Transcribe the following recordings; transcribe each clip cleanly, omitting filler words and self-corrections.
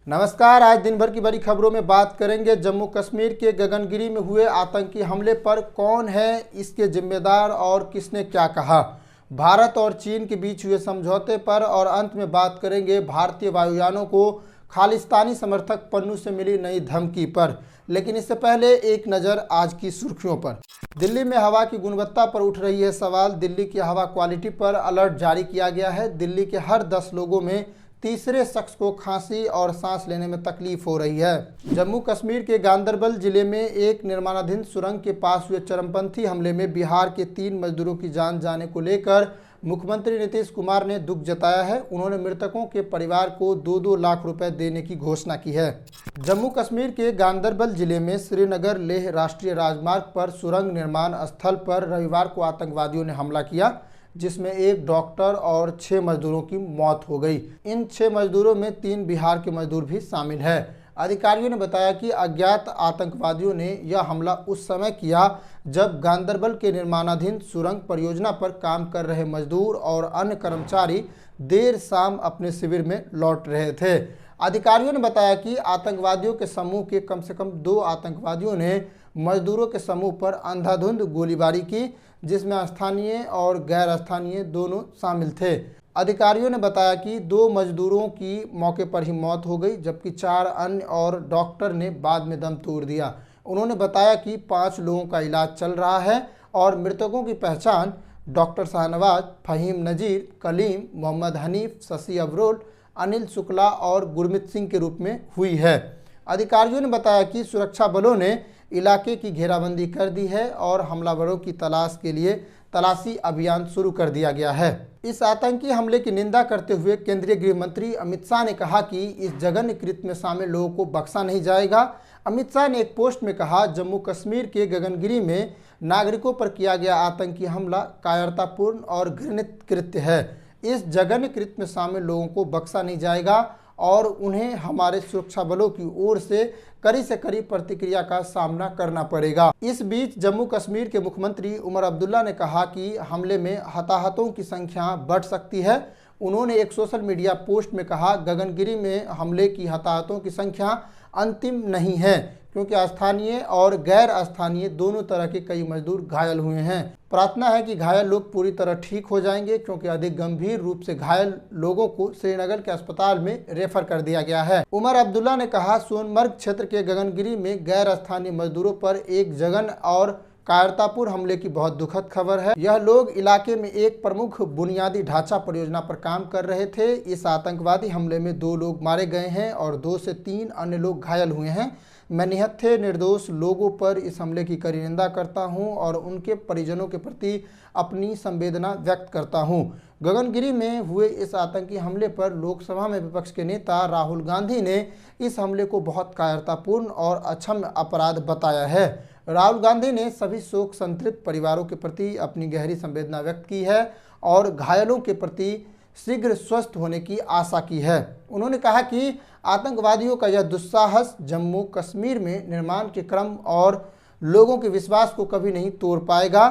नमस्कार। आज दिन भर की बड़ी खबरों में बात करेंगे जम्मू कश्मीर के गगनगिरी में हुए आतंकी हमले पर कौन है इसके जिम्मेदार और किसने क्या कहा, भारत और चीन के बीच हुए समझौते पर, और अंत में बात करेंगे भारतीय वायुयानों को खालिस्तानी समर्थक पन्नू से मिली नई धमकी पर। लेकिन इससे पहले एक नज़र आज की सुर्खियों पर। दिल्ली में हवा की गुणवत्ता पर उठ रही है सवाल। दिल्ली की हवा क्वालिटी पर अलर्ट जारी किया गया है। दिल्ली के हर 10 लोगों में तीसरे शख्स को खांसी और सांस लेने में तकलीफ हो रही है। जम्मू कश्मीर के गांदरबल जिले में एक निर्माणाधीन सुरंग के पास हुए चरमपंथी हमले में बिहार के 3 मजदूरों की जान जाने को लेकर मुख्यमंत्री नीतीश कुमार ने दुख जताया है। उन्होंने मृतकों के परिवार को 2-2 लाख रुपए देने की घोषणा की है। जम्मू कश्मीर के गांदरबल जिले में श्रीनगर लेह राष्ट्रीय राजमार्ग पर सुरंग निर्माण स्थल पर रविवार को आतंकवादियों ने हमला किया, जिसमें एक डॉक्टर और 6 मजदूरों की मौत हो गई। इन 6 मजदूरों में 3 बिहार के मजदूर भी शामिल है। अधिकारियों ने बताया कि अज्ञात आतंकवादियों ने यह हमला उस समय किया जब गांदरबल के निर्माणाधीन सुरंग परियोजना पर काम कर रहे मजदूर और अन्य कर्मचारी देर शाम अपने शिविर में लौट रहे थे। अधिकारियों ने बताया कि आतंकवादियों के समूह के कम से कम 2 आतंकवादियों ने मजदूरों के समूह पर अंधाधुंध गोलीबारी की, जिसमें स्थानीय और गैर स्थानीय दोनों शामिल थे। अधिकारियों ने बताया कि 2 मजदूरों की मौके पर ही मौत हो गई, जबकि 4 अन्य और डॉक्टर ने बाद में दम तोड़ दिया। उन्होंने बताया कि 5 लोगों का इलाज चल रहा है और मृतकों की पहचान डॉक्टर शाहनवाज, फहीम नजीर, कलीम, मोहम्मद हनीफ, शशि अबरोल, अनिल शुक्ला और गुरमीत सिंह के रूप में हुई है। अधिकारियों ने बताया कि सुरक्षा बलों ने इलाके की घेराबंदी कर दी है और हमलावरों की तलाश के लिए तलाशी अभियान शुरू कर दिया गया है। इस आतंकी हमले की निंदा करते हुए केंद्रीय गृह मंत्री अमित शाह ने कहा कि इस जघन्य कृत्य में शामिल लोगों को बख्शा नहीं जाएगा। अमित शाह ने एक पोस्ट में कहा, जम्मू कश्मीर के गगनगिरी में नागरिकों पर किया गया आतंकी हमला कायरतापूर्ण और घृणित कृत्य है। इस जघन्य कृत्य में शामिल लोगों को बख्शा नहीं जाएगा और उन्हें हमारे सुरक्षा बलों की ओर से कड़ी प्रतिक्रिया का सामना करना पड़ेगा। इस बीच जम्मू कश्मीर के मुख्यमंत्री उमर अब्दुल्ला ने कहा कि हमले में हताहतों की संख्या बढ़ सकती है। उन्होंने एक सोशल मीडिया पोस्ट में कहा, गगनगिरी में हमले की हताहतों की संख्या अंतिम नहीं है, क्योंकि स्थानीय और गैर स्थानीय दोनों तरह के कई मजदूर घायल हुए हैं। प्रार्थना है कि घायल लोग पूरी तरह ठीक हो जाएंगे, क्योंकि अधिक गंभीर रूप से घायल लोगों को श्रीनगर के अस्पताल में रेफर कर दिया गया है। उमर अब्दुल्ला ने कहा, सोनमर्ग क्षेत्र के गगनगिरी में गैर स्थानीय मजदूरों पर एक जघन्य और कायरतापूर्ण हमले की बहुत दुखद खबर है। यह लोग इलाके में एक प्रमुख बुनियादी ढांचा परियोजना पर काम कर रहे थे। इस आतंकवादी हमले में 2 लोग मारे गए हैं और 2 से 3 अन्य लोग घायल हुए हैं। मैं निहत्थे निर्दोष लोगों पर इस हमले की कड़ी निंदा करता हूं और उनके परिजनों के प्रति अपनी संवेदना व्यक्त करता हूं। गगनगिरी में हुए इस आतंकी हमले पर लोकसभा में विपक्ष के नेता राहुल गांधी ने इस हमले को बहुत कायरतापूर्ण और अक्षम्य अपराध बताया है। राहुल गांधी ने सभी शोक संतृप्त परिवारों के प्रति अपनी गहरी संवेदना व्यक्त की है और घायलों के प्रति शीघ्र स्वस्थ होने की आशा की है। उन्होंने कहा कि आतंकवादियों का यह दुस्साहस जम्मू कश्मीर में निर्माण के क्रम और लोगों के विश्वास को कभी नहीं तोड़ पाएगा।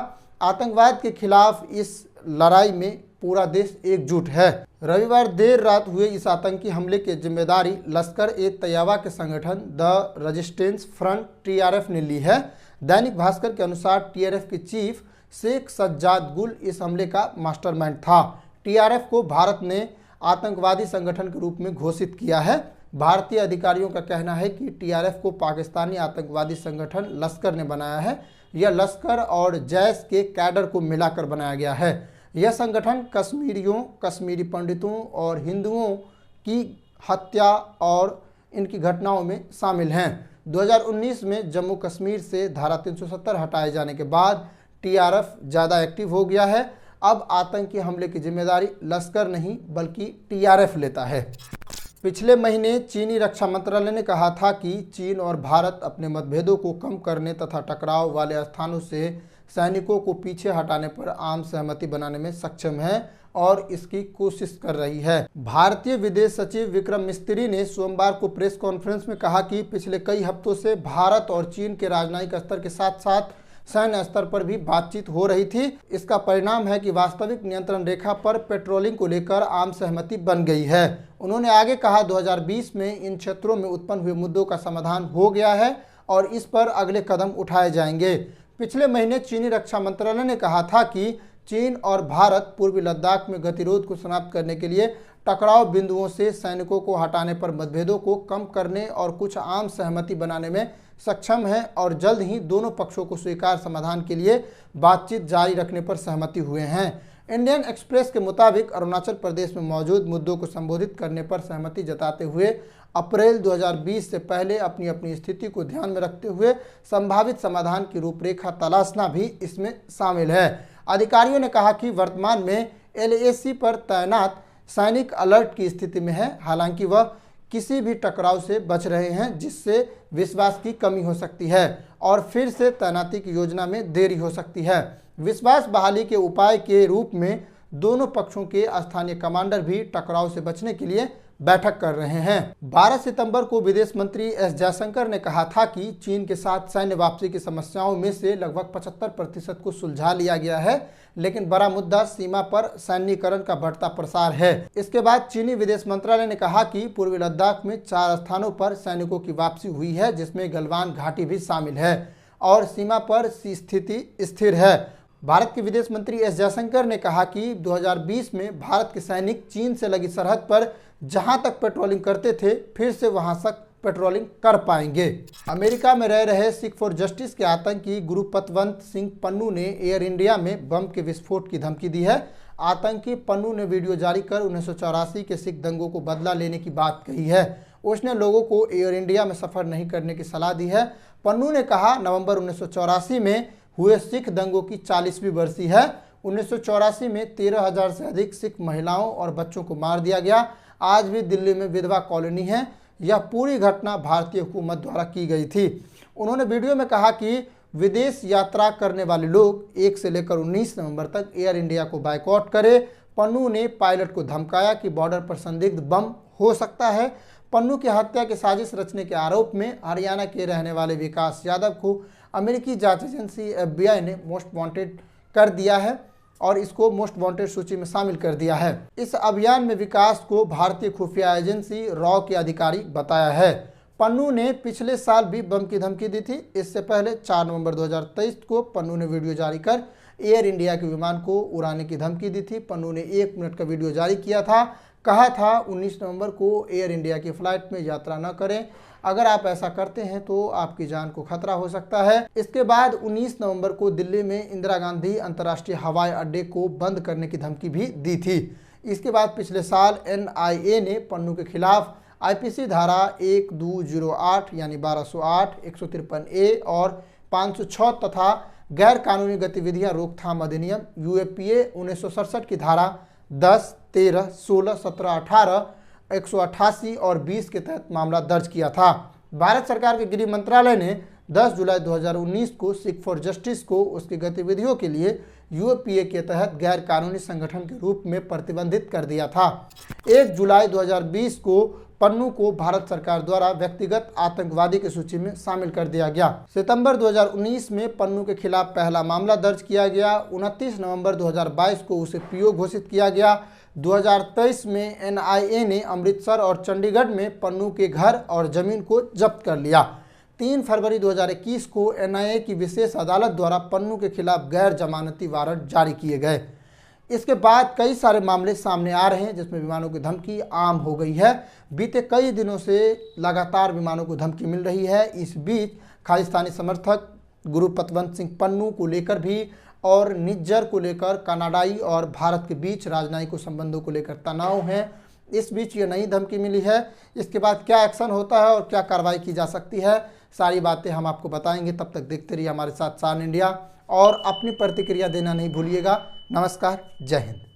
आतंकवाद के खिलाफ इस लड़ाई में पूरा देश एकजुट है। रविवार देर रात हुए इस आतंकी हमले की जिम्मेदारी लश्कर-ए-तैयबा के संगठन द रेजिस्टेंस फ्रंट TRF ने ली है। दैनिक भास्कर के अनुसार TRF के चीफ शेख सज्जाद गुल इस हमले का मास्टरमाइंड था। TRF को भारत ने आतंकवादी संगठन के रूप में घोषित किया है। भारतीय अधिकारियों का कहना है कि TRF को पाकिस्तानी आतंकवादी संगठन लश्कर ने बनाया है। यह लश्कर और जैश के कैडर को मिलाकर बनाया गया है। यह संगठन कश्मीरियों, कश्मीरी पंडितों और हिंदुओं की हत्या और इनकी घटनाओं में शामिल हैं। 2019 में जम्मू कश्मीर से धारा 370 हटाए जाने के बाद TRF ज़्यादा एक्टिव हो गया है। अब आतंकी हमले की जिम्मेदारी लश्कर नहीं बल्कि TRF लेता है। पिछले महीने चीनी रक्षा मंत्रालय ने कहा था कि चीन और भारत अपने मतभेदों को कम करने तथा टकराव वाले स्थानों से सैनिकों को पीछे हटाने पर आम सहमति बनाने में सक्षम है और इसकी कोशिश कर रही है। भारतीय विदेश सचिव विक्रम मिस्त्री ने सोमवार को प्रेस कॉन्फ्रेंस में कहा कि पिछले कई हफ्तों से भारत और चीन के राजनयिक स्तर के साथ साथ सैन्य स्तर पर भी बातचीत हो रही थी। इसका परिणाम है कि वास्तविक नियंत्रण रेखा पर पेट्रोलिंग को लेकर आम सहमति बन गई है। उन्होंने आगे कहा, 2020 में इन क्षेत्रों में उत्पन्न हुए मुद्दों का समाधान हो गया है और इस पर अगले कदम उठाए जाएंगे। पिछले महीने चीनी रक्षा मंत्रालय ने कहा था कि चीन और भारत पूर्वी लद्दाख में गतिरोध को समाप्त करने के लिए टकराव बिंदुओं से सैनिकों को हटाने पर मतभेदों को कम करने और कुछ आम सहमति बनाने में सक्षम है और जल्द ही दोनों पक्षों को स्वीकार्य समाधान के लिए बातचीत जारी रखने पर सहमति हुए हैं। इंडियन एक्सप्रेस के मुताबिक अरुणाचल प्रदेश में मौजूद मुद्दों को संबोधित करने पर सहमति जताते हुए अप्रैल 2020 से पहले अपनी अपनी स्थिति को ध्यान में रखते हुए संभावित समाधान की रूपरेखा तलाशना भी इसमें शामिल है। अधिकारियों ने कहा कि वर्तमान में LAC पर तैनात सैनिक अलर्ट की स्थिति में है, हालांकि वह किसी भी टकराव से बच रहे हैं जिससे विश्वास की कमी हो सकती है और फिर से तैनाती की योजना में देरी हो सकती है। विश्वास बहाली के उपाय के रूप में दोनों पक्षों के स्थानीय कमांडर भी टकराव से बचने के लिए बैठक कर रहे हैं। 12 सितंबर को विदेश मंत्री S जयशंकर ने कहा था कि चीन के साथ सैन्य वापसी की समस्याओं में से लगभग 75% को सुलझा लिया गया है, लेकिन बड़ा मुद्दा सीमा पर सैन्यीकरण का बढ़ता प्रसार है। इसके बाद चीनी विदेश मंत्रालय ने कहा कि पूर्वी लद्दाख में 4 स्थानों पर सैनिकों की वापसी हुई है, जिसमें गलवान घाटी भी शामिल है और सीमा पर स्थिति स्थिर है। भारत के विदेश मंत्री S जयशंकर ने कहा कि 2020 में भारत के सैनिक चीन से लगी सरहद पर जहां तक पेट्रोलिंग करते थे फिर से वहां तक पेट्रोलिंग कर पाएंगे। अमेरिका में रह रहे सिख फॉर जस्टिस के आतंकी गुरुपतवंत सिंह पन्नू ने एयर इंडिया में बम के विस्फोट की धमकी दी है। आतंकी पन्नू ने वीडियो जारी कर 1984 के सिख दंगों को बदला लेने की बात कही है। उसने लोगों को एयर इंडिया में सफर नहीं करने की सलाह दी है। पन्नू ने कहा, नवंबर 1984 में हुए सिख दंगों की 40वीं बरसी है। 1984 में 13,000 से अधिक सिख महिलाओं और बच्चों को मार दिया गया। आज भी दिल्ली में विधवा कॉलोनी है। यह पूरी घटना भारतीय हुकूमत द्वारा की गई थी। उन्होंने वीडियो में कहा कि विदेश यात्रा करने वाले लोग 1 से लेकर 19 नवंबर तक एयर इंडिया को बायकॉट करें। पन्नू ने पायलट को धमकाया कि बॉर्डर पर संदिग्ध बम हो सकता है। पन्नू की हत्या की साजिश रचने के आरोप में हरियाणा के रहने वाले विकास यादव को अमेरिकी जांच एजेंसी FBI ने मोस्ट वांटेड कर दिया है और इसको मोस्ट वांटेड सूची में शामिल कर दिया है। इस अभियान में विकास को भारतीय खुफिया एजेंसी रॉ के अधिकारी बताया है। पन्नू ने पिछले साल भी बम की धमकी दी थी। इससे पहले 4 नवंबर 2023 को पन्नू ने वीडियो जारी कर एयर इंडिया के विमान को उड़ाने की धमकी दी थी। पन्नू ने 1 मिनट का वीडियो जारी किया था। कहा था 19 नवंबर को एयर इंडिया की फ्लाइट में यात्रा न करें, अगर आप ऐसा करते हैं तो आपकी जान को खतरा हो सकता है। इसके बाद 19 नवंबर को दिल्ली में इंदिरा गांधी अंतर्राष्ट्रीय हवाई अड्डे को बंद करने की धमकी भी दी थी। इसके बाद पिछले साल NIA ने पन्नू के खिलाफ IPC धारा 1208 यानी 1208, 153A और 506 तथा गैर कानूनी गतिविधियां रोकथाम अधिनियम UAPA 1967 की धारा 10, 13, 16, 17, 18, 188 और 20 के तहत मामला दर्ज किया था। भारत सरकार के गृह मंत्रालय ने 10 जुलाई 2019 को सिख फॉर जस्टिस को उसकी गतिविधियों के लिए UAPA के तहत गैर कानूनी संगठन के रूप में प्रतिबंधित कर दिया था। 1 जुलाई 2020 को पन्नू को भारत सरकार द्वारा व्यक्तिगत आतंकवादी की सूची में शामिल कर दिया गया। सितंबर 2019 में पन्नू के खिलाफ पहला मामला दर्ज किया गया। 29 नवंबर 2022 को उसे PO घोषित किया गया। 2023 में NIA ने अमृतसर और चंडीगढ़ में पन्नू के घर और जमीन को जब्त कर लिया। 3 फरवरी 2021 को NIA की विशेष अदालत द्वारा पन्नू के खिलाफ गैर जमानती वारंट जारी किए गए। इसके बाद कई सारे मामले सामने आ रहे हैं जिसमें विमानों की धमकी आम हो गई है। बीते कई दिनों से लगातार विमानों को धमकी मिल रही है। इस बीच खालिस्तानी समर्थक गुरुपतवंत सिंह पन्नू को लेकर भी और निज्जर को लेकर कनाडाई और भारत के बीच राजनयिक संबंधों को लेकर तनाव है। इस बीच ये नई धमकी मिली है। इसके बाद क्या एक्शन होता है और क्या कार्रवाई की जा सकती है, सारी बातें हम आपको बताएंगे। तब तक देखते रहिए हमारे साथ सान इंडिया और अपनी प्रतिक्रिया देना नहीं भूलिएगा। नमस्कार, जय हिंद।